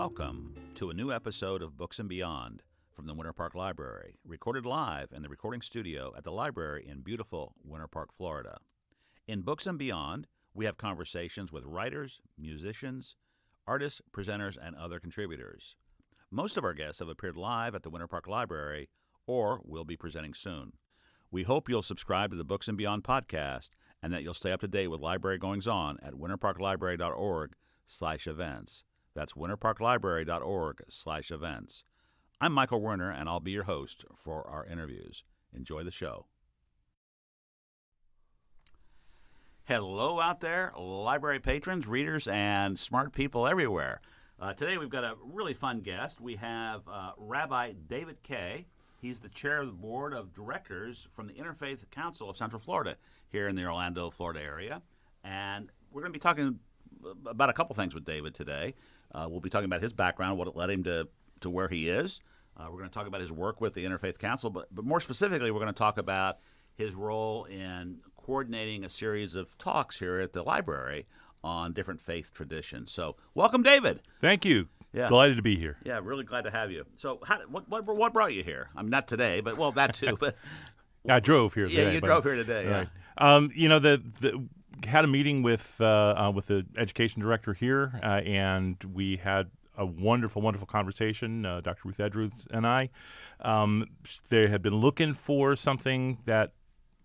Welcome to a new episode of Books and Beyond from the Winter Park Library, recorded live in the recording studio at the library in beautiful Winter Park, Florida. In Books and Beyond, we have conversations with writers, musicians, artists, presenters, and other contributors. Most of our guests have appeared live at the Winter Park Library or will be presenting soon. We hope you'll subscribe to the Books and Beyond podcast and that you'll stay up to date with library goings-on at winterparklibrary.org/events. That's winterparklibrary.org/events. I'm Michael Werner, and I'll be your host for our interviews. Enjoy the show. Hello out there, library patrons, readers, and smart people everywhere. Today we've got a really fun guest. We have Rabbi David Kay. He's the chair of the board of directors from the Interfaith Council of Central Florida here in the Orlando, Florida area. And we're going to be talking about a couple things with David today. We'll be talking about his background, what led him to where he is. We're going to talk about his work with the Interfaith Council, but more specifically, we're going to talk about his role in coordinating a series of talks here at the library on different faith traditions. So, welcome, David. Thank you. Yeah. Delighted to be here. Yeah, really glad to have you. So, what brought you here? I mean, not today, but well, that too. But I drove here today. Yeah, you drove here today. Right. Yeah. Had a meeting with the education director here, and we had a wonderful conversation. Dr. Ruth Edwards and I. They had been looking for something that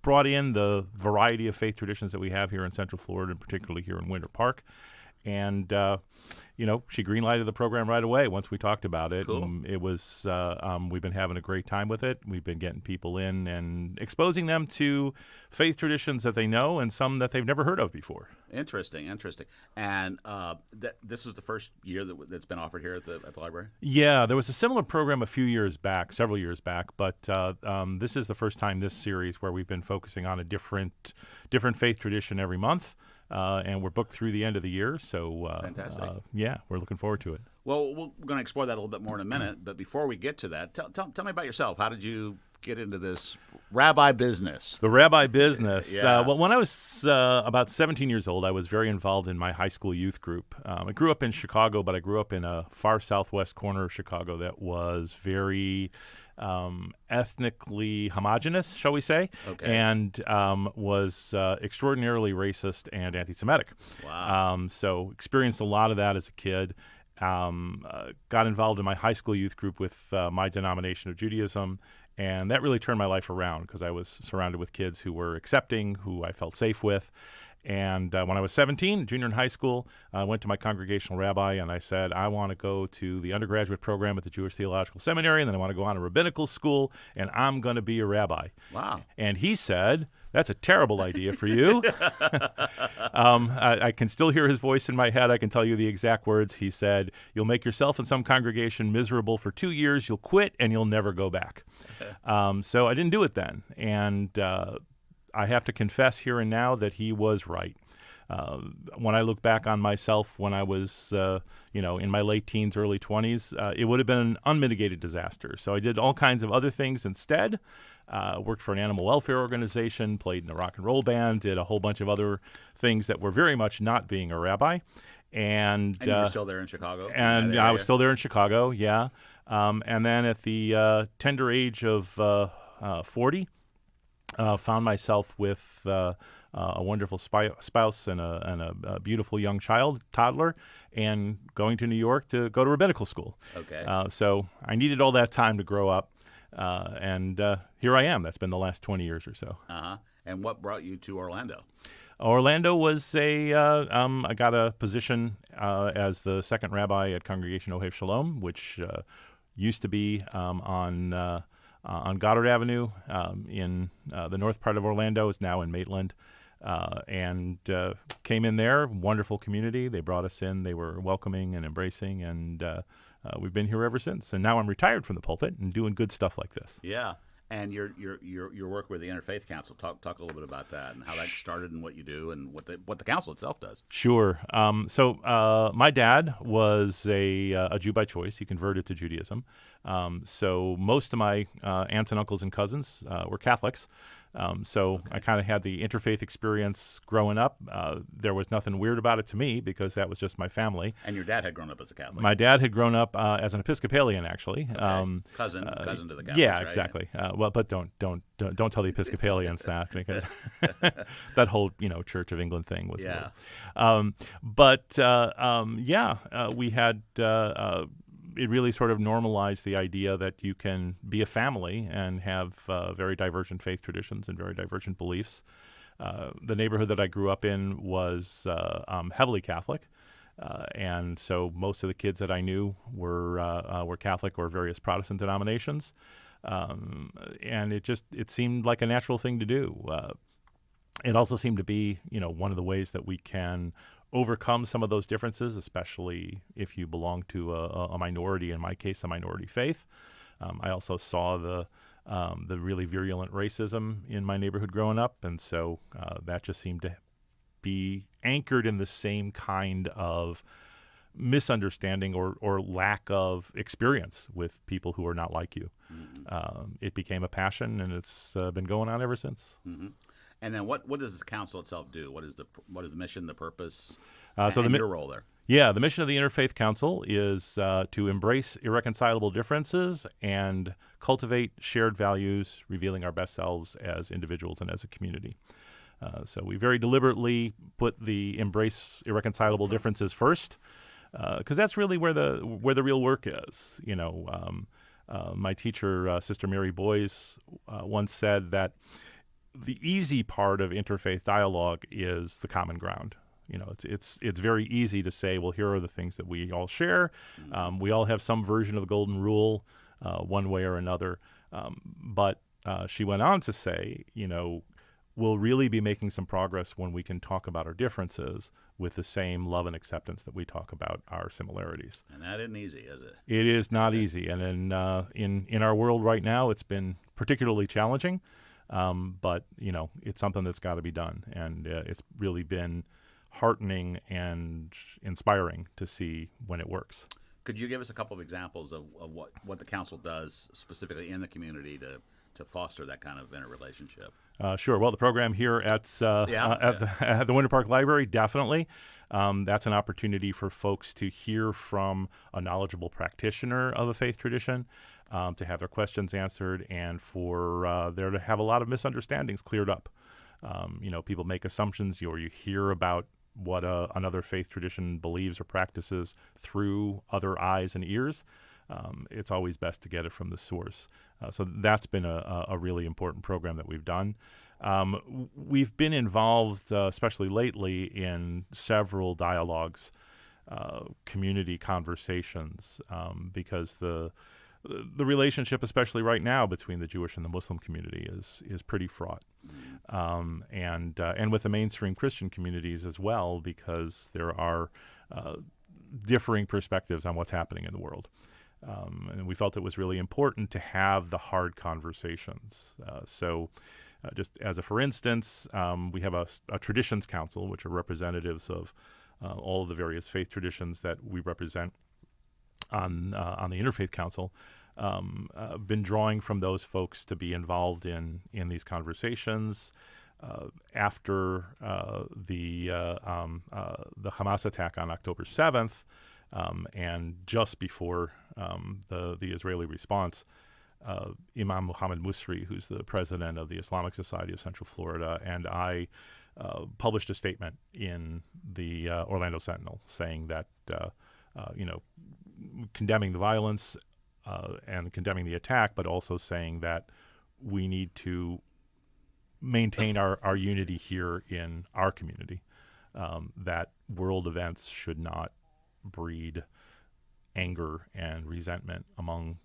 brought in the variety of faith traditions that we have here in Central Florida, and particularly here in Winter Park. And, she green-lighted the program right away once we talked about it. Cool. And it was, we've been having a great time with it. We've been getting people in and exposing them to faith traditions that they know and some that they've never heard of before. Interesting. And this is the first year that's been offered here at the library? Yeah, there was a similar program several years back, but this is the first time this series where we've been focusing on a different faith tradition every month. And we're booked through the end of the year, so fantastic. We're looking forward to it. Well, we're going to explore that a little bit more in a minute, but before we get to that, tell me about yourself. How did you get into this rabbi business? The rabbi business. Yeah. When I was about 17 years old, I was very involved in my high school youth group. I grew up in Chicago, but I grew up in a far southwest corner of Chicago that was very ethnically homogenous, shall we say, okay. And was extraordinarily racist and anti-Semitic. Wow. So experienced a lot of that as a kid. Got involved in my high school youth group with my denomination of Judaism, and that really turned my life around because I was surrounded with kids who were accepting, who I felt safe with. And when I was 17, junior in high school, I went to my congregational rabbi and I said, I want to go to the undergraduate program at the Jewish Theological Seminary, and then I want to go on to rabbinical school, and I'm going to be a rabbi. Wow. And he said, that's a terrible idea for you. I can still hear his voice in my head. I can tell you the exact words. He said, you'll make yourself and some congregation miserable for 2 years, you'll quit, and you'll never go back. So I didn't do it then. And I have to confess here and now that he was right. When I look back on myself when I was, in my late teens, early 20s, it would have been an unmitigated disaster. So I did all kinds of other things instead. Worked for an animal welfare organization, played in a rock and roll band, did a whole bunch of other things that were very much not being a rabbi. And you were still there in Chicago? And I was still there in Chicago, yeah. And then at the tender age of 40, found myself with a wonderful spouse and a beautiful young toddler, and going to New York to go to rabbinical school. Okay. So I needed all that time to grow up, and here I am. That's been the last 20 years or so. Uh-huh. And what brought you to Orlando? Orlando was I got a position as the second rabbi at Congregation Ohev Shalom, which used to be on Goddard Avenue in the north part of Orlando, is now in Maitland, and came in there. Wonderful community. They brought us in. They were welcoming and embracing, and we've been here ever since. And now I'm retired from the pulpit and doing good stuff like this. Yeah. And your work with the Interfaith Council, talk a little bit about that and how that started and what you do and what the council itself does. Sure. So my dad was a Jew by choice. He converted to Judaism. So most of my aunts and uncles and cousins were Catholics. So I kind of had the interfaith experience growing up. There was nothing weird about it to me because that was just my family. And your dad had grown up as a Catholic. My dad had grown up as an Episcopalian, actually. Okay. Cousin to the Catholics, Yeah, right? exactly. Well, but don't tell the Episcopalians that, because that whole Church of England thing was. Yeah. We had. It really sort of normalized the idea that you can be a family and have very divergent faith traditions and very divergent beliefs. The neighborhood that I grew up in was heavily Catholic, and so most of the kids that I knew were Catholic or various Protestant denominations, and it seemed like a natural thing to do. It also seemed to be one of the ways that we can overcome some of those differences, especially if you belong to a minority, in my case, a minority faith. I also saw the really virulent racism in my neighborhood growing up, and so that just seemed to be anchored in the same kind of misunderstanding or lack of experience with people who are not like you. Mm-hmm. It became a passion, and it's been going on ever since. Mm-hmm. And then what does this council itself do? What is the mission, the purpose, and your role there? Yeah, the mission of the Interfaith Council is to embrace irreconcilable differences and cultivate shared values, revealing our best selves as individuals and as a community. So we very deliberately put the embrace irreconcilable differences first, because that's really where the real work is. My teacher, Sister Mary Boyes, once said that the easy part of interfaith dialogue is the common ground. It's very easy to say, well, here are the things that we all share. We all have some version of the golden rule, one way or another. But she went on to say, we'll really be making some progress when we can talk about our differences with the same love and acceptance that we talk about our similarities. And that isn't easy, is it? It is not easy. And in our world right now, it's been particularly challenging. But it's something that's got to be done, and it's really been heartening and inspiring to see when it works. Could you give us a couple of examples of what the council does specifically in the community to foster that kind of interrelationship? Sure. Well, the program here at the Winter Park Library, definitely. That's an opportunity for folks to hear from a knowledgeable practitioner of a faith tradition, to have their questions answered, and for there to have a lot of misunderstandings cleared up. People make assumptions, or you hear about what another faith tradition believes or practices through other eyes and ears. It's always best to get it from the source. So that's been a really important program that we've done. We've been involved, especially lately, in several dialogues, community conversations, because the relationship, especially right now, between the Jewish and the Muslim community is pretty fraught, and with the mainstream Christian communities as well, because there are differing perspectives on what's happening in the world. And we felt it was really important to have the hard conversations. Just as for instance, we have a traditions council, which are representatives of all of the various faith traditions that we represent on the Interfaith Council. Been drawing from those folks to be involved in these conversations. After the Hamas attack on October 7th, and just before the Israeli response, Imam Muhammad Musri, who's the president of the Islamic Society of Central Florida, and I published a statement in the Orlando Sentinel saying that, condemning the violence and condemning the attack, but also saying that we need to maintain our unity here in our community, that world events should not breed anger and resentment among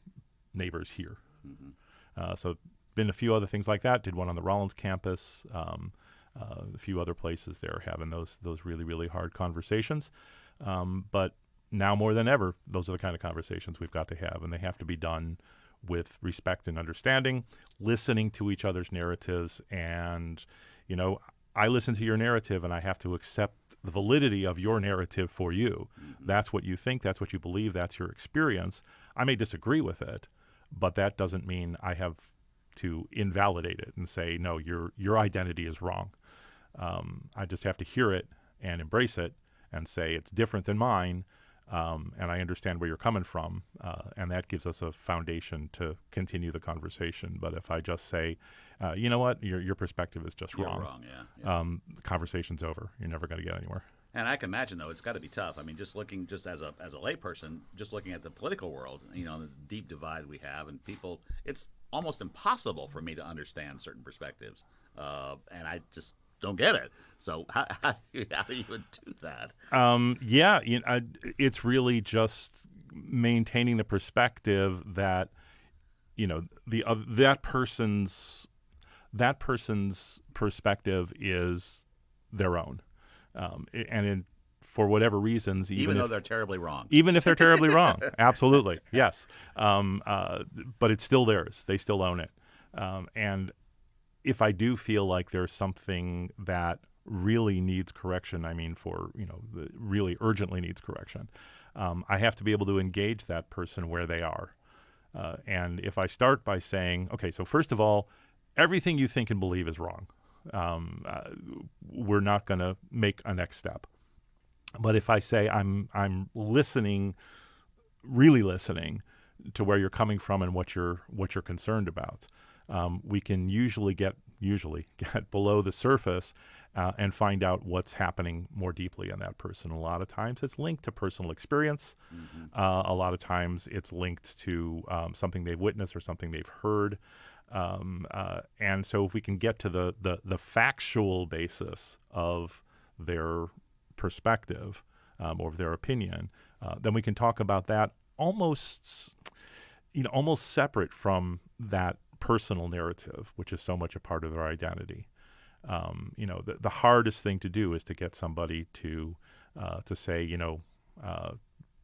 neighbors here. Mm-hmm. So been a few other things like that. Did one on the Rollins campus, a few other places there having those really, really hard conversations. But now more than ever, those are the kind of conversations we've got to have, and they have to be done with respect and understanding, listening to each other's narratives. And, I listen to your narrative, and I have to accept the validity of your narrative for you. Mm-hmm. That's what you think. That's what you believe. That's your experience. I may disagree with it, but that doesn't mean I have invalidate it and say, no, your identity is wrong. I just have to hear it and embrace it and say it's different than mine, and I understand where you're coming from, and that gives us a foundation to continue the conversation. But if I just say, you know what, your perspective is just wrong. You're wrong, yeah. The conversation's over. You're never going to get anywhere. And I can imagine, though, it's got to be tough. I mean, just as a layperson, just looking at the political world, the deep divide we have, and people, it's almost impossible for me to understand certain perspectives, and I just don't get it. So how do you do that? It's really just maintaining the perspective that that person's perspective is their own. For whatever reasons, even though they're terribly wrong. Even if they're terribly wrong. Absolutely. Yes. But it's still theirs. They still own it. And if I do feel like there's something that really needs correction, really urgently needs correction, I have to be able to engage that person where they are. And if I start by saying, okay, so first of all, everything you think and believe is wrong. We're not going to make a next step. But if I say I'm listening, really listening to where you're coming from and what you're concerned about, we can usually get below the surface and find out what's happening more deeply in that person. A lot of times it's linked to personal experience. Mm-hmm. A lot of times it's linked to something they've witnessed or something they've heard. And so if we can get to the factual basis of their perspective or of their opinion, then we can talk about that almost separate from that personal narrative, which is so much a part of their identity. The hardest thing to do is to get somebody to say,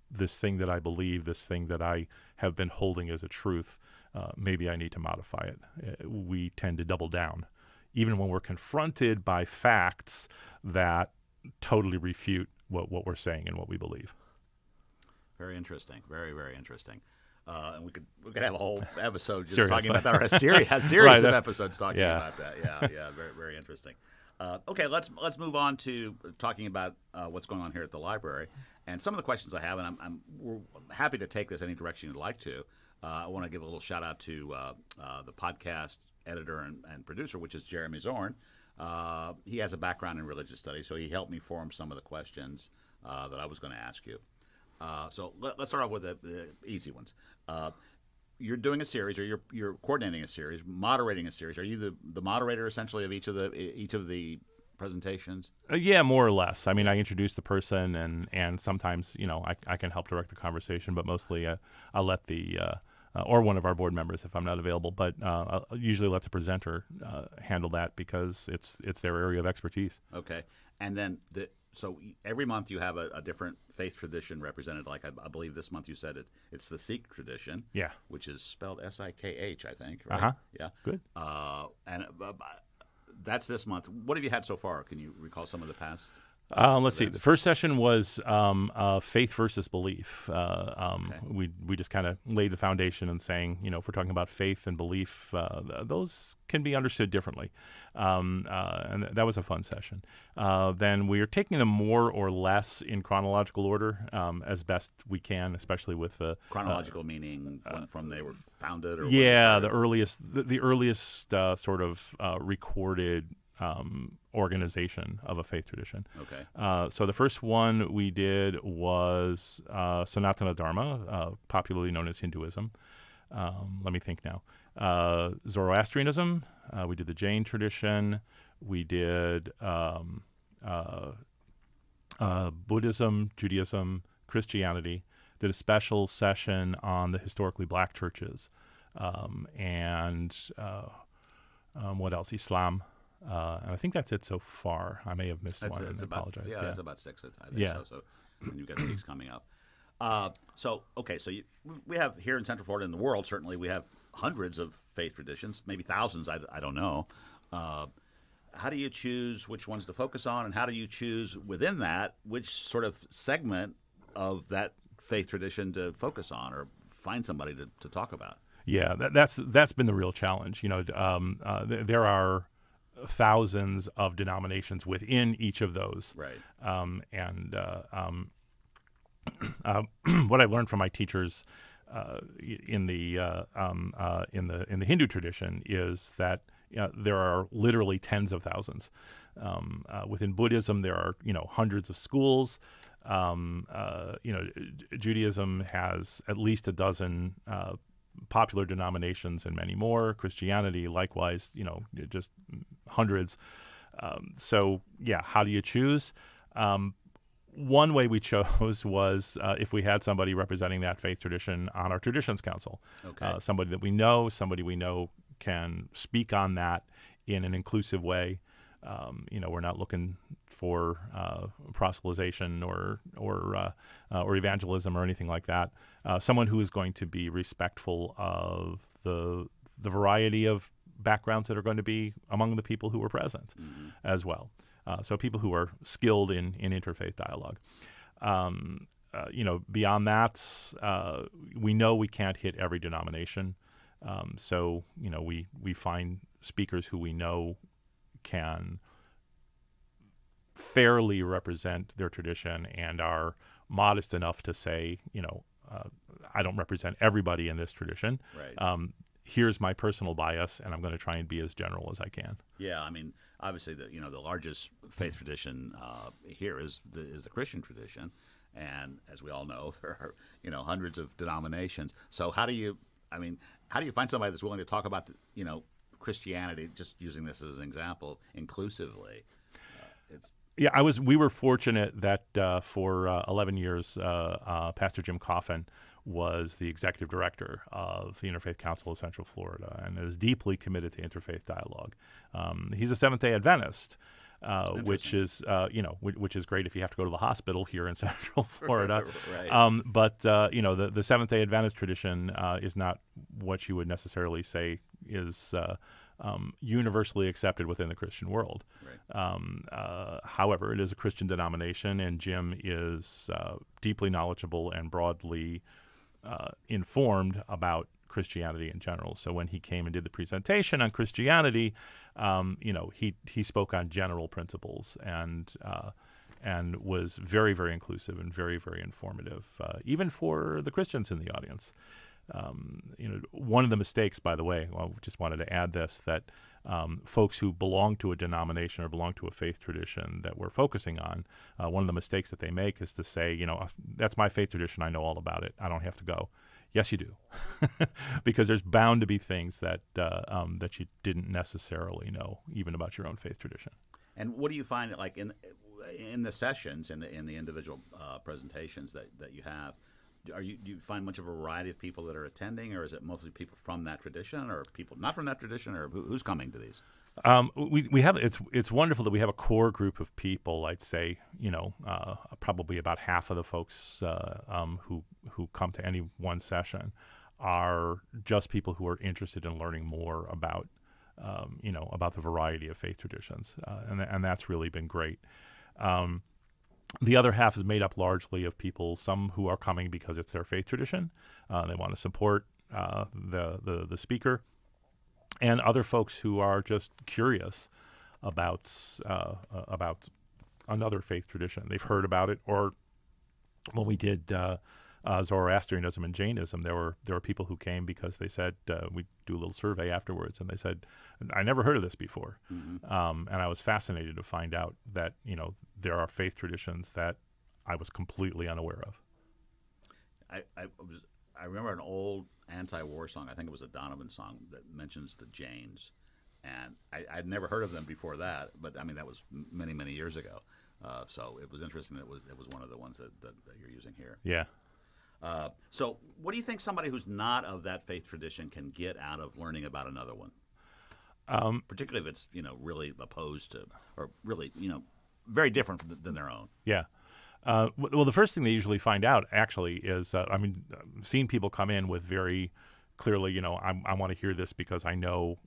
this thing that I believe, this thing that I have been holding as a truth, maybe I need to modify it. We tend to double down, even when we're confronted by facts that totally refute what we're saying and what we believe. Very interesting. Very, very interesting. And we could have a whole episode just Seriously. talking about that, or a series of episodes talking about that. Yeah, very, very interesting. Okay, let's move on to talking about what's going on here at the library, and some of the questions I have, and we're happy to take this any direction you'd like to. I want to give a little shout out to the podcast editor and producer, which is Jeremy Zorn. He has a background in religious studies, so he helped me form some of the questions that I was going to ask you. So let's start off with the easy ones. You're doing a series, or you're coordinating a series, moderating a series. Are you the moderator essentially of each of the presentations? Yeah, more or less. I mean, I introduce the person, and sometimes I can help direct the conversation, but mostly I'll let the or one of our board members if I'm not available. But I'll usually let the presenter handle that because it's their area of expertise. Okay, and then so every month you have a different faith tradition represented. Like I believe this month you said it's the Sikh tradition. Yeah. Which is spelled Sikh, I think. Right? Uh-huh. Yeah. Good. And that's this month. What have you had so far? Can you recall some of the past? Let's see. The first session was faith versus belief. Okay. We just kind of laid the foundation and saying, if we're talking about faith and belief, those can be understood differently. And that was a fun session. Then we are taking them more or less in chronological order as best we can, especially with the chronological meaning from they were founded. Or the earliest sort of recorded organization of a faith tradition. Okay. So the first one we did was Sanatana Dharma, popularly known as Hinduism. Let me think now. Zoroastrianism. We did the Jain tradition. We did Buddhism, Judaism, Christianity. Did a special session on the historically black churches. And what else? Islam. And I think that's it so far. I may have missed one. I apologize. Yeah, that's about 6. I think so. And you've got 6 coming up. So we have here in Central Florida, in the world, certainly we have hundreds of faith traditions, maybe thousands. I don't know. How do you choose which ones to focus on, and how do you choose within that which sort of segment of that faith tradition to focus on, or find somebody to talk about? Yeah, that's been the real challenge. There are thousands of denominations within each of those. Right. What I learned from my teachers in the Hindu tradition is that there are literally tens of thousands. Within Buddhism, there are hundreds of schools. Judaism has at least a dozen popular denominations and many more. Christianity, likewise, just hundreds. So yeah, how do you choose? One way we chose was if we had somebody representing that faith tradition on our Traditions Council. Okay. Somebody somebody we know can speak on that in an inclusive way. We're not looking for proselytization or evangelism or anything like that. Someone who is going to be respectful of the variety of backgrounds that are going to be among the people who were present as well. So people who are skilled in interfaith dialogue. Beyond that, we know we can't hit every denomination. So we find speakers who we know can fairly represent their tradition and are modest enough to say, I don't represent everybody in this tradition. Right. Here's my personal bias, and I'm going to try and be as general as I can. Yeah, I mean, obviously, the largest faith tradition here is the Christian tradition, and as we all know, there are hundreds of denominations. So how do you find somebody that's willing to talk about Christianity, just using this as an example, inclusively? We were fortunate that for 11 years, Pastor Jim Coffin was the executive director of the Interfaith Council of Central Florida and is deeply committed to interfaith dialogue. He's a Seventh-day Adventist, which is great if you have to go to the hospital here in Central Florida. Right. But the Seventh-day Adventist tradition is not what you would necessarily say is universally accepted within the Christian world. Right. However, it is a Christian denomination, and Jim is deeply knowledgeable and broadly informed about Christianity in general. So when he came and did the presentation on Christianity, he spoke on general principles and was very, very inclusive and very, very informative, even for the Christians in the audience. One of the mistakes, by the way, I just wanted to add this, that folks who belong to a denomination or belong to a faith tradition that we're focusing on, one of the mistakes that they make is to say, that's my faith tradition, I know all about it, I don't have to go. Yes, you do, because there's bound to be things that that you didn't necessarily know, even about your own faith tradition. And what do you find, like in the sessions, in the individual presentations that you have? Do you find much of a variety of people that are attending, or is it mostly people from that tradition, or people not from that tradition, or who's coming to these? We have it's wonderful that we have a core group of people. I'd say probably about half of the folks who come to any one session are just people who are interested in learning more about about the variety of faith traditions, and that's really been great. The other half is made up largely of people, some who are coming because it's their faith tradition. They want to support the speaker, and other folks who are just curious about another faith tradition. They've heard about it, or when we did Zoroastrianism and Jainism, there were people who came because they said, we do a little survey afterwards, and they said, I never heard of this before. And I was fascinated to find out that there are faith traditions that I was completely unaware of. I remember an old anti-war song. I think it was a Donovan song that mentions the Jains, and I'd never heard of them before that. But I mean, that was many, many years ago. So it was interesting that it was one of the ones that you're using here. Yeah. So what do you think somebody who's not of that faith tradition can get out of learning about another one? Particularly if it's really opposed to, or really very different than their own. Yeah. Well, the first thing they usually find out actually is, seeing people come in with very clearly, I want to hear this because I know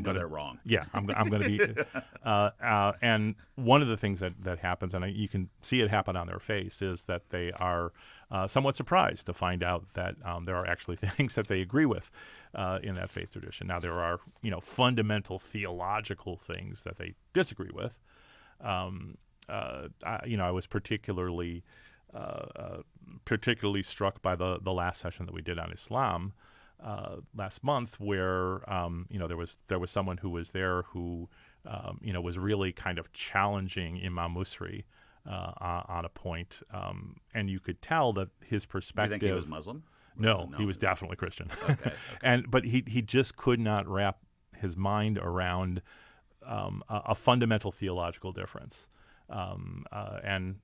they're wrong. Yeah, I'm going to be. And one of the things that happens, and you can see it happen on their face, is that they are somewhat surprised to find out that there are actually things that they agree with in that faith tradition. Now, there are fundamental theological things that they disagree with. I was particularly struck by the last session that we did on Islam last month, where there was someone who was there who was really kind of challenging Imam Musri on a point, and you could tell that his perspective. Do you think he was Muslim? No, he was definitely Christian. Okay. But he just could not wrap his mind around a fundamental theological difference, and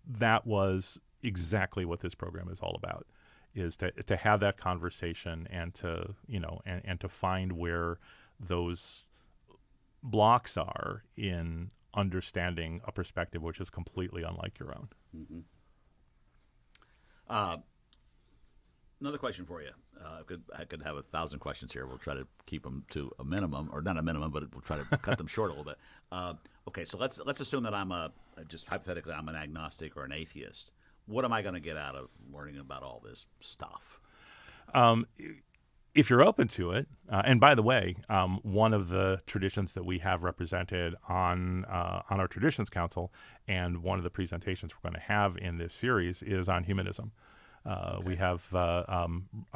that was exactly what this program is all about: is to have that conversation and to and to find where those blocks are in understanding a perspective which is completely unlike your own. Mm-hmm. Another question for you. I could have 1,000 questions here. We'll try to keep them to a minimum, or not a minimum, but we'll try to cut them short a little bit. Okay, so let's assume that I'm just hypothetically, I'm an agnostic or an atheist. What am I going to get out of learning about all this stuff? If you're open to it, and by the way, one of the traditions that we have represented on our Traditions Council, and one of the presentations we're going to have in this series is on humanism. Okay. We have a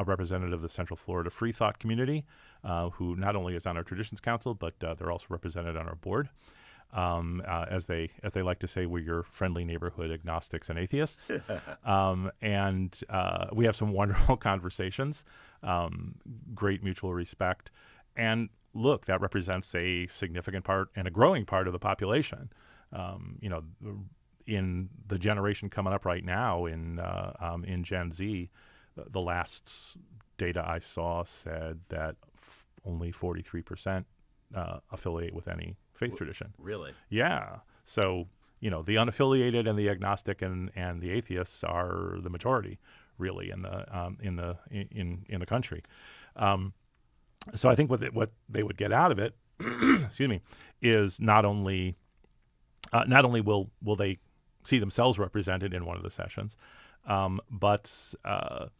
representative of the Central Florida Free Thought community who not only is on our Traditions Council, but they're also represented on our board. As they like to say, we're your friendly neighborhood agnostics and atheists. And we have some wonderful conversations, great mutual respect. And look, that represents a significant part and a growing part of the population. In the generation coming up right now in Gen Z, the last data I saw said that only 43% affiliate with any faith tradition. Really? Yeah. So, the unaffiliated and the agnostic and the atheists are the majority, really, in the country. So I think what they would get out of it, excuse me, is not only will they see themselves represented in one of the sessions, but I'll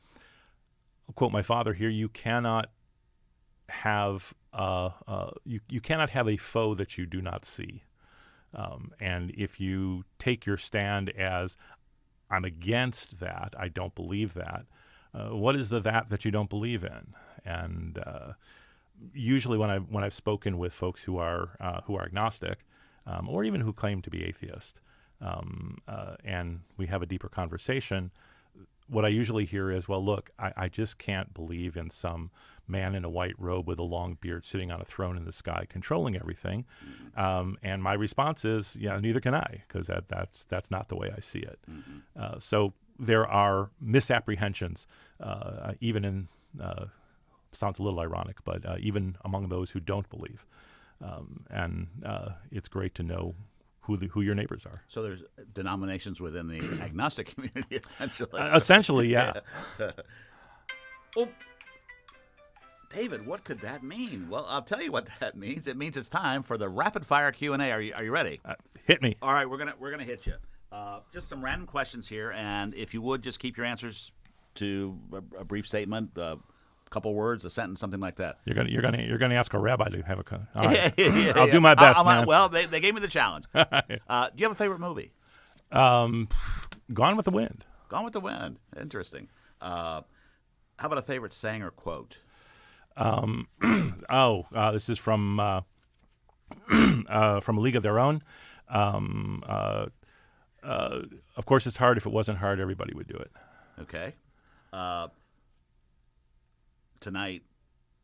quote my father here: you cannot have you cannot have a foe that you do not see. And if you take your stand as I'm against that, I don't believe that, what is that you don't believe in? And usually when I've spoken with folks who are agnostic, or even who claim to be atheist, and we have a deeper conversation, what I usually hear is, well, look, I just can't believe in some man in a white robe with a long beard sitting on a throne in the sky controlling everything. And my response is, yeah, neither can I, because that's not the way I see it. Mm-hmm. So there are misapprehensions, even in, sounds a little ironic, but even among those who don't believe. And it's great to know who your neighbors are. So there's denominations within the agnostic community, essentially. Essentially, yeah. Well, David, what could that mean? Well, I'll tell you what that means. It means it's time for the rapid fire Q&A. Are you ready? Hit me. All right, we're gonna hit you. Just some random questions here, and if you would, just keep your answers to a brief statement. Couple words, a sentence, something like that. You're gonna ask a rabbi to have a. All right. I'll do my best, man. Well, they gave me the challenge. Do you have a favorite movie? Gone with the Wind. Gone with the Wind. Interesting. How about a favorite saying or quote? This is from A League of Their Own. Of course, it's hard. If it wasn't hard, everybody would do it. Okay. Tonight,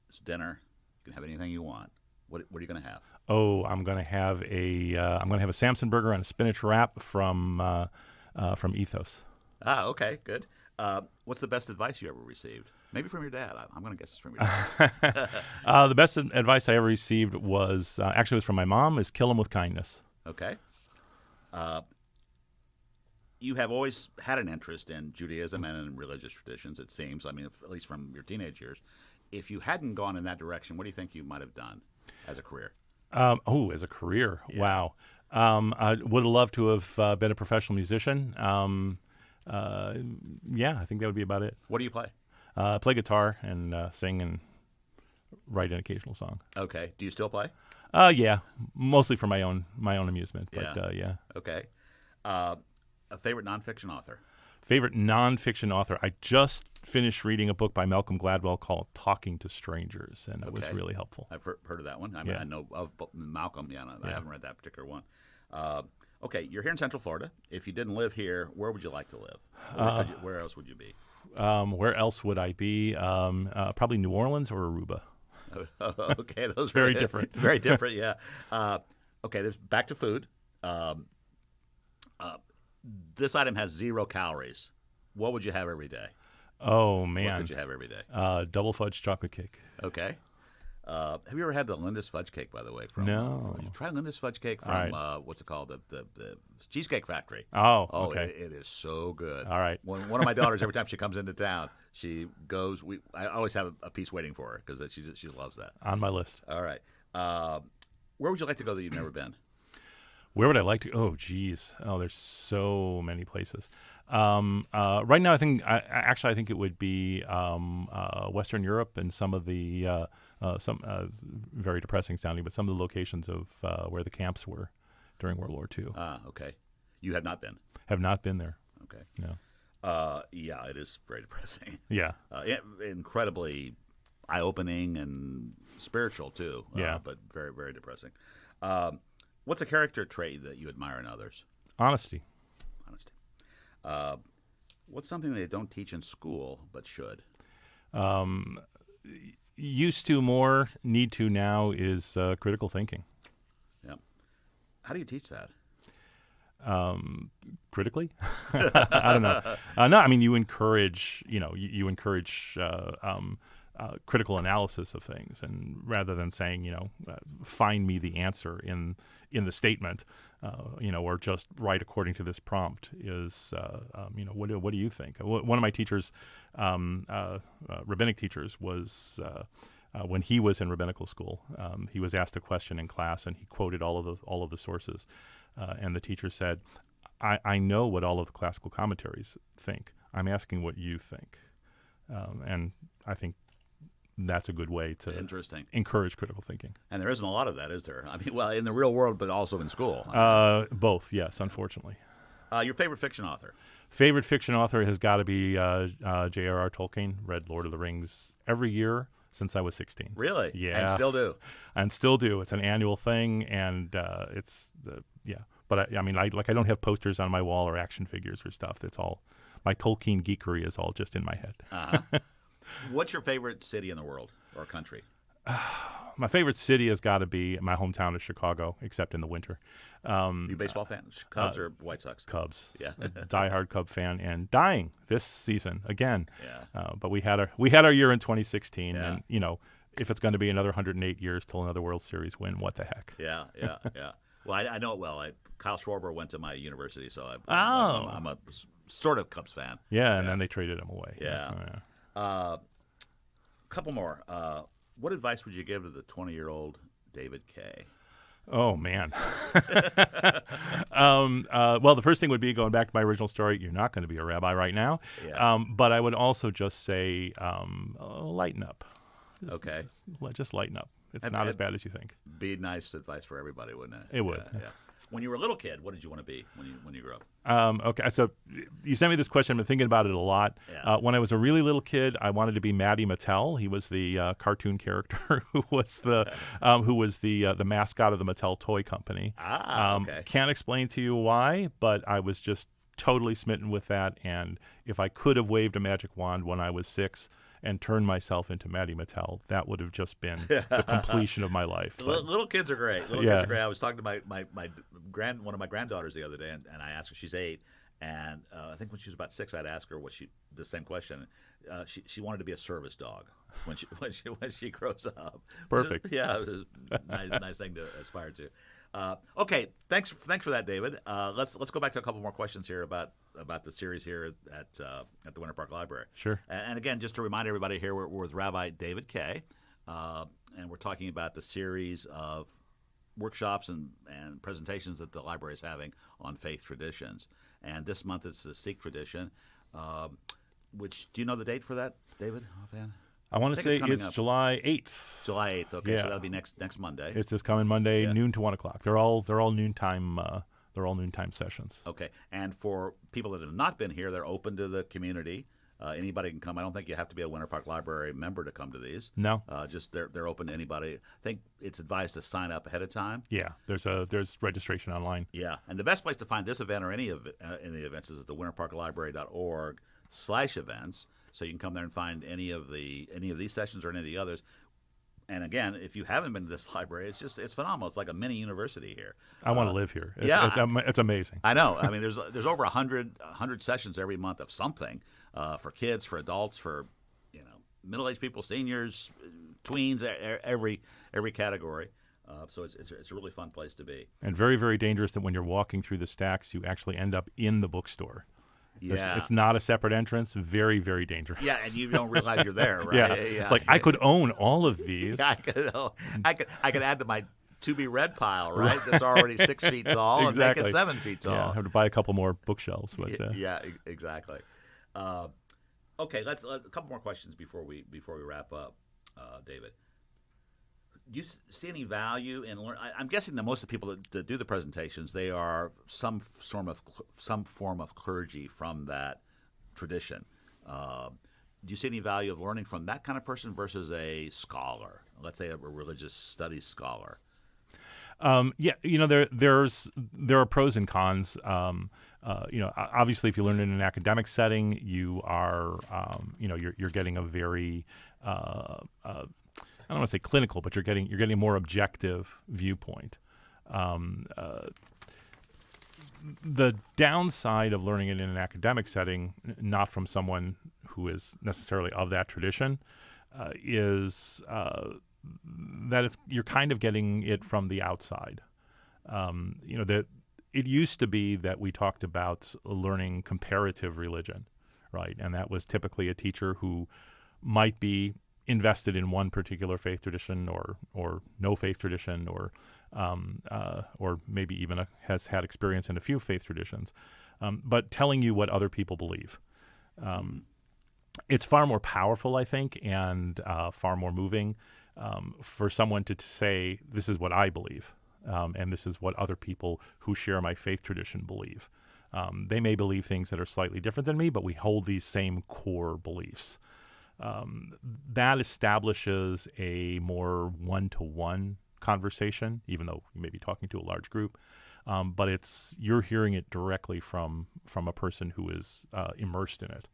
it's dinner. You can have anything you want. What are you going to have? Oh, I'm going to have a Samson burger and a spinach wrap from Ethos. Ah, okay, good. What's the best advice you ever received? Maybe from your dad. I'm going to guess it's from your dad. The best advice I ever received was actually was from my mom. Is kill him with kindness. Okay. You have always had an interest in Judaism and in religious traditions, it seems. I mean, at least from your teenage years. If you hadn't gone in that direction, what do you think you might have done as a career? As a career, yeah. Wow. I would have loved to have been a professional musician. Yeah, I think that would be about it. What do you play? I play guitar and sing and write an occasional song. Okay. Do you still play? Yeah, mostly for my own amusement. But Yeah. yeah. Okay. A favorite nonfiction author? Favorite nonfiction author? I just finished reading a book by Malcolm Gladwell called Talking to Strangers, and it was Okay. really helpful. I've heard of that one. I Yeah. know of Malcolm. Yeah, no, I Yeah. haven't read that particular one. Okay, you're here in Central Florida. If you didn't live here, where would you like to live? Where else would you be? Where else would I be? Probably New Orleans or Aruba. Okay, those Very different. Very different. Yeah. Okay, there's back to food. This item has 0 calories. What would you have every day? Oh What man, could you have every day? double fudge chocolate cake. Okay. Have you ever had the Linda's fudge cake, by the way? No. You try Linda's fudge cake from, All what's it called? The Cheesecake Factory. Oh, Oh, okay. it is so good. All right. One of my daughters, every time she comes into town, she goes. I always have a piece waiting for her because she loves that. On my list. All right. Where would you like to go that you've never been? Where would I like to? Oh, geez. Oh, there's so many places. Right now, I think it would be Western Europe and some of the very depressing sounding, but some of the locations of where the camps were during World War II. Okay. You have not been. Have not been there. Okay. No. Yeah, it is very depressing. Yeah. Incredibly eye-opening and spiritual too. Yeah. But very, very depressing. What's a character trait that you admire in others? Honesty. Honesty. What's something they don't teach in school but should? Used to more, need to now is critical thinking. Yeah. How do you teach that? Critically, I don't know. No, I mean you encourage, you encourage critical analysis of things, and rather than saying, find me the answer in the statement, or just write according to this prompt is, what do you think? One of my teachers, rabbinic teachers, was. When he was in rabbinical school, he was asked a question in class, and he quoted all of the sources. And the teacher said, I know what all of the classical commentaries think. I'm asking what you think. And I think that's a good way to encourage critical thinking. And there isn't a lot of that, is there? I mean, well, in the real world, but also in school. Both, yes, unfortunately. Your favorite fiction author? Favorite fiction author has got to be J.R.R. Tolkien. Read Lord of the Rings every year since I was 16. Really? Yeah. And still do? And still do. It's an annual thing, and yeah. But I don't have posters on my wall or action figures or stuff. It's all, my Tolkien geekery is all just in my head. Uh-huh. What's your favorite city in the world or country? My favorite city has got to be my hometown of Chicago, except in the winter. You a baseball fan? Cubs or White Sox? Cubs. Yeah. A diehard Cub fan, and dying this season again. Yeah. But we had our year in 2016, Yeah. and if it's going to be another 108 years till another World Series win, what the heck? Yeah. Well, I know it well. Kyle Schwarber went to my university, so I'm a sort of Cubs fan. Yeah, and then they traded him away. Yeah. Couple more. What advice would you give to the 20-year-old David Kay? Oh, man. Well, the first thing would be, going back to my original story, you're not going to be a rabbi right now. Yeah. But I would also just say, lighten up. Just lighten up. It's not as bad as you think. Be nice advice for everybody, wouldn't it? It would. Yeah. When you were a little kid, what did you want to be when you grew up? Okay, so you sent me this question. I've been thinking about it a lot. Yeah. When I was a really little kid, I wanted to be Matty Mattel. He was the cartoon character who was the mascot of the Mattel toy company. Okay. Can't explain to you why, but I was just totally smitten with that. And if I could have waved a magic wand when I was 6 and turned myself into Matty Mattel, that would have just been the completion of my life. Little kids are great. Kids are great. I was talking to one of my granddaughters the other day, and I asked her. She's 8, and I think when she was about 6, I'd ask her the same question. She wanted to be a service dog when she grows up. Perfect. Yeah, it was a nice thing to aspire to. Okay, thanks for that, David. Let's go back to a couple more questions here about the series here at the Winter Park Library. Sure. And again, just to remind everybody here, we're with Rabbi David Kay, and we're talking about the series of workshops and presentations that the library is having on faith traditions. and this month it's the Sikh tradition. Which, do you know the date for that, David? Offhand? I want to say it's up. July 8th. July 8th. Okay, Yeah. so that'll be next Monday. It's this coming Monday, Yeah. noon to 1 o'clock. They're all noontime. They're all noontime sessions. Okay, and for people that have not been here, they're open to the community. Anybody can come. I don't think you have to be a Winter Park Library member to come to these. No. Just they're open to anybody. I think it's advised to sign up ahead of time. Yeah, there's registration online. Yeah, and the best place to find this event or any of the events is at the winterparklibrary.org/events. So you can come there and find any of these sessions or any of the others. And again, if you haven't been to this library, it's phenomenal. It's like a mini university here. I want to live here. Yeah. It's amazing. I know. I mean, there's over 100 sessions every month of something for kids, for adults, for middle-aged people, seniors, tweens, every category. So it's a really fun place to be. And very, very dangerous that when you're walking through the stacks, you actually end up in the bookstore. Yeah. It's not a separate entrance. Very, very dangerous. Yeah, and you don't realize you're there, right? Yeah. It's like I could own all of these. Yeah, I could add to my to be read pile, right? That's already 6 feet tall Exactly. and make it 7 feet tall. Yeah, I have to buy a couple more bookshelves. But, Yeah, exactly. Okay, let's a couple more questions before we wrap up, David. Do you see any value in learn? I'm guessing that most of the people that do the presentations, they are some form of clergy from that tradition. Do you see any value of learning from that kind of person versus a scholar? Let's say a religious studies scholar. Yeah, there are pros and cons. Obviously, if you learn in an academic setting, you are, you're getting a very I don't want to say clinical, but you're getting a more objective viewpoint. The downside of learning it in an academic setting, not from someone who is necessarily of that tradition, is that you're kind of getting it from the outside. That it used to be that we talked about learning comparative religion, right? And that was typically a teacher who might be invested in one particular faith tradition or no faith tradition or maybe even has had experience in a few faith traditions, but telling you what other people believe. It's far more powerful, I think, and far more moving for someone to say, this is what I believe, and this is what other people who share my faith tradition believe. They may believe things that are slightly different than me, but we hold these same core beliefs. That establishes a more one-to-one conversation, even though you may be talking to a large group. But you're hearing it directly from a person who is immersed in it,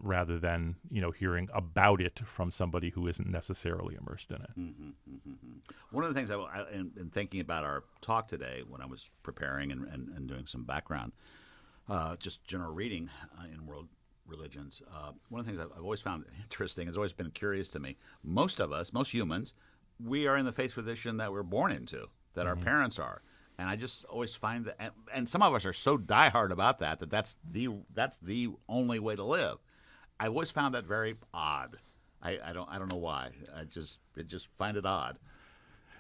rather than hearing about it from somebody who isn't necessarily immersed in it. Mm-hmm, mm-hmm. One of the things in thinking about our talk today, when I was preparing and doing some background, just general reading in world religions, one of the things I've always found interesting, has always been curious to me. Most of us, most humans, we are in the faith tradition that we're born into, that our parents are. And I just always find that, and some of us are so diehard about that's the only way to live. I always found that very odd. I don't know why. I just find it odd.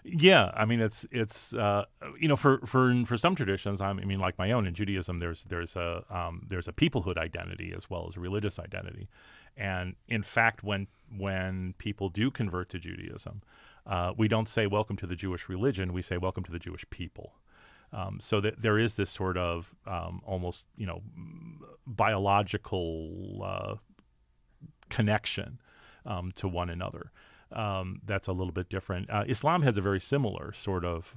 Yeah, I mean it's for some traditions, I mean like my own in Judaism, there's a peoplehood identity as well as a religious identity, and in fact when people do convert to Judaism, we don't say welcome to the Jewish religion, we say welcome to the Jewish people. So that there is this sort of almost biological connection to one another. That's a little bit different. Islam has a very similar sort of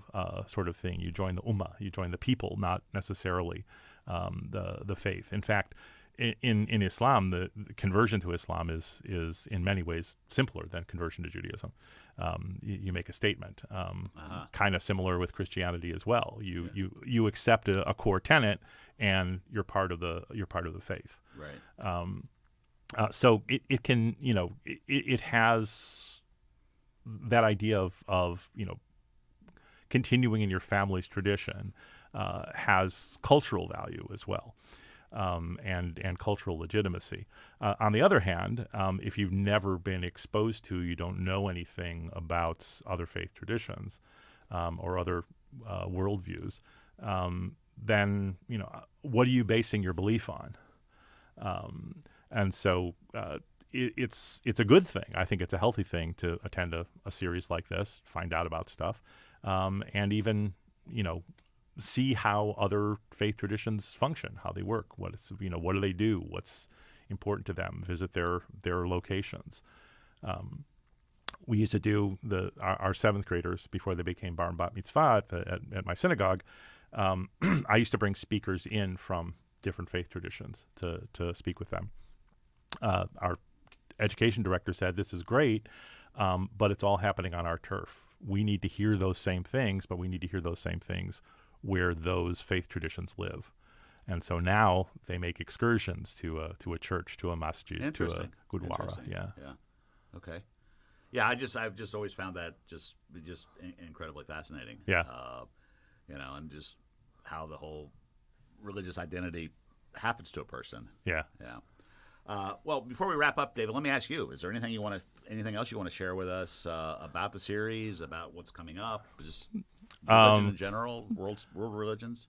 thing. You join the ummah, you join the people, not necessarily the faith. In fact, in Islam, the conversion to Islam is in many ways simpler than conversion to Judaism. You make a statement, kind of similar with Christianity as well. You accept a core tenet, and you're part of the faith. Right. So it can it has that idea of continuing in your family's tradition has cultural value as well, and cultural legitimacy. On the other hand, if you've never been exposed to, you don't know anything about other faith traditions or other worldviews, then what are you basing your belief on? And so it's a good thing. I think it's a healthy thing to attend a series like this, find out about stuff, and even see how other faith traditions function, how they work, what do they do, what's important to them, visit their locations. We used to do our seventh graders before they became bar and bat mitzvah at my synagogue. I used to bring speakers in from different faith traditions to speak with them. Our education director said, "This is great, but it's all happening on our turf. We need to hear those same things, but we need to hear those same things where those faith traditions live." And so now they make excursions to a church, to a masjid, to a gurdwara. Yeah. Okay. Yeah, I've just always found that just incredibly fascinating. Yeah. And just how the whole religious identity happens to a person. Yeah. Yeah. Well, before we wrap up, David, let me ask you: is there anything else you want to share with us about the series, about what's coming up, just religion in general, world religions?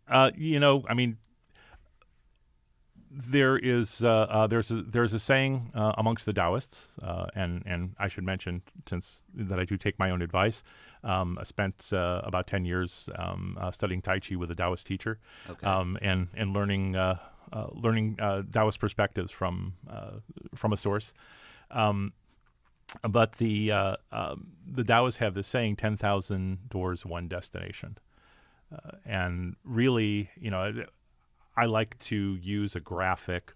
There's a saying amongst the Taoists, and I should mention, since that I do take my own advice. I spent about 10 years studying Tai Chi with a Taoist teacher, and learning Taoist perspectives from a source. But the Taoists have this saying, 10,000 doors, one destination, and really, I like to use a graphic,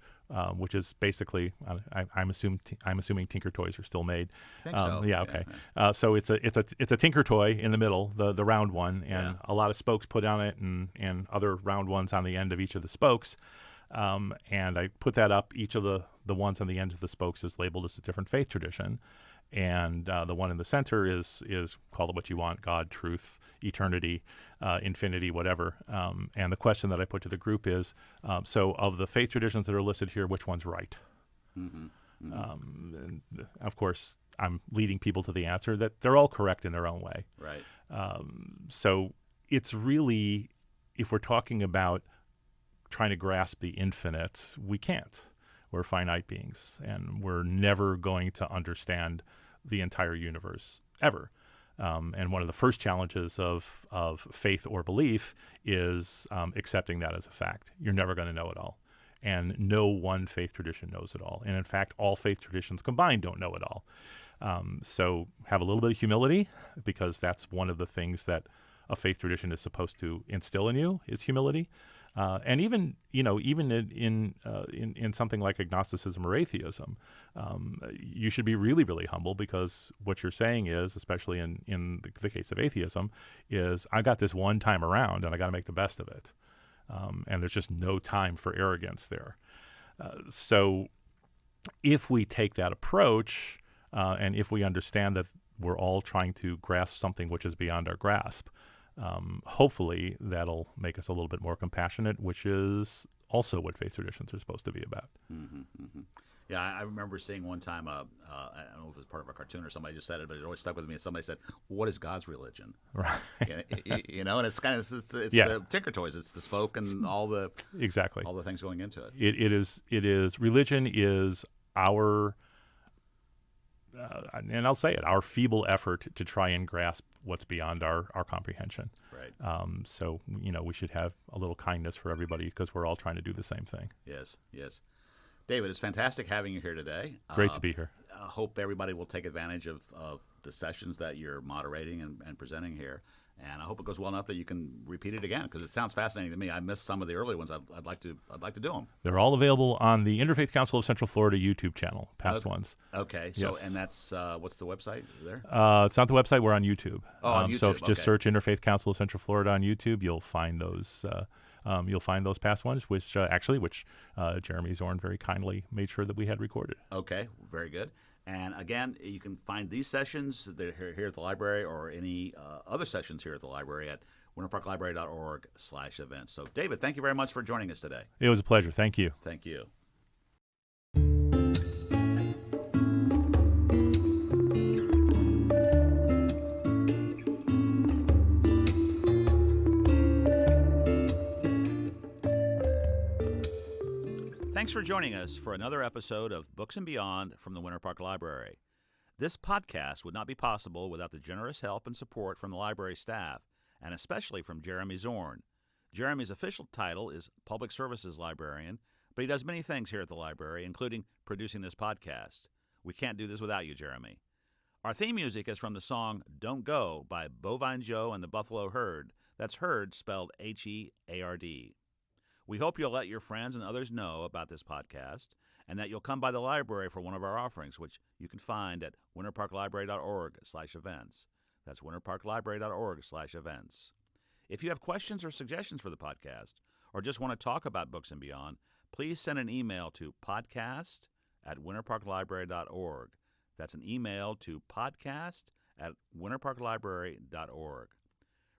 which is basically, I'm assuming Tinker Toys are still made. I think so. Yeah. Okay. So it's a Tinker Toy in the middle, the round one, and a lot of spokes put on it, and other round ones on the end of each of the spokes. And I put that up. Each of the ones on the end of the spokes is labeled as a different faith tradition. And the one in the center is call it what you want: God, truth, eternity, infinity, whatever. And the question that I put to the group is, so of the faith traditions that are listed here, which one's right? Mm-hmm. Mm-hmm. And of course, I'm leading people to the answer that they're all correct in their own way. Right. So it's really, if we're talking about trying to grasp the infinite, we can't. We're finite beings, and we're never going to understand the entire universe ever. And one of the first challenges of faith or belief is accepting that as a fact. You're never going to know it all. And no one faith tradition knows it all. And in fact, all faith traditions combined don't know it all. So have a little bit of humility, because that's one of the things that a faith tradition is supposed to instill in you, is humility. And even in something like agnosticism or atheism, you should be really, really humble, because what you're saying is, especially in the case of atheism, is I got this one time around and I got to make the best of it. And there's just no time for arrogance there. So if we take that approach, and if we understand that we're all trying to grasp something which is beyond our grasp, hopefully that'll make us a little bit more compassionate, which is also what faith traditions are supposed to be about. Mm-hmm, mm-hmm. Yeah, I remember seeing one time, I don't know if it was part of a cartoon or somebody just said it, but it always stuck with me. Somebody said, "What is God's religion?" Right. And it's kind of the Tinker Toys. It's the spoke and all the things going into it. It is religion is our, and I'll say it, our feeble effort to try and grasp what's beyond our comprehension. Right. So we should have a little kindness for everybody, because we're all trying to do the same thing. Yes. David, it's fantastic having you here today. Great to be here. I hope everybody will take advantage of the sessions that you're moderating and presenting here. And I hope it goes well enough that you can repeat it again, because it sounds fascinating to me. I missed some of the early ones. I'd like to do them. They're all available on the Interfaith Council of Central Florida YouTube channel, past ones. Okay. So, yes. And that's, what's the website there? It's not the website. We're on YouTube. Oh, on YouTube. So if you just search Interfaith Council of Central Florida on YouTube, you'll find those. You'll find those past ones, which Jeremy Zorn very kindly made sure that we had recorded. Okay. Very good. And again, you can find these sessions here at the library, or any other sessions here at the library at winterparklibrary.org/events. So, David, thank you very much for joining us today. It was a pleasure. Thank you. Thank you. Thanks for joining us for another episode of Books and Beyond from the Winter Park Library. This podcast would not be possible without the generous help and support from the library staff, and especially from Jeremy Zorn. Jeremy's official title is Public Services Librarian, but he does many things here at the library, including producing this podcast. We can't do this without you, Jeremy. Our theme music is from the song Don't Go by Bovine Joe and the Buffalo Herd. That's Herd spelled H-E-A-R-D. We hope you'll let your friends and others know about this podcast and that you'll come by the library for one of our offerings, which you can find at winterparklibrary.org/events. That's winterparklibrary.org/events. If you have questions or suggestions for the podcast or just want to talk about Books and Beyond, please send an email to podcast@winterparklibrary.org. That's an email to podcast@winterparklibrary.org.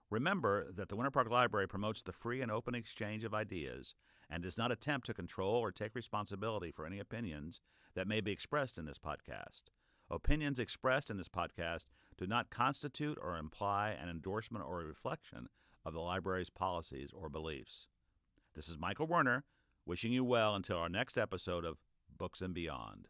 Remember that the Winter Park Library promotes the free and open exchange of ideas and does not attempt to control or take responsibility for any opinions that may be expressed in this podcast. Opinions expressed in this podcast do not constitute or imply an endorsement or a reflection of the library's policies or beliefs. This is Michael Werner, wishing you well until our next episode of Books and Beyond.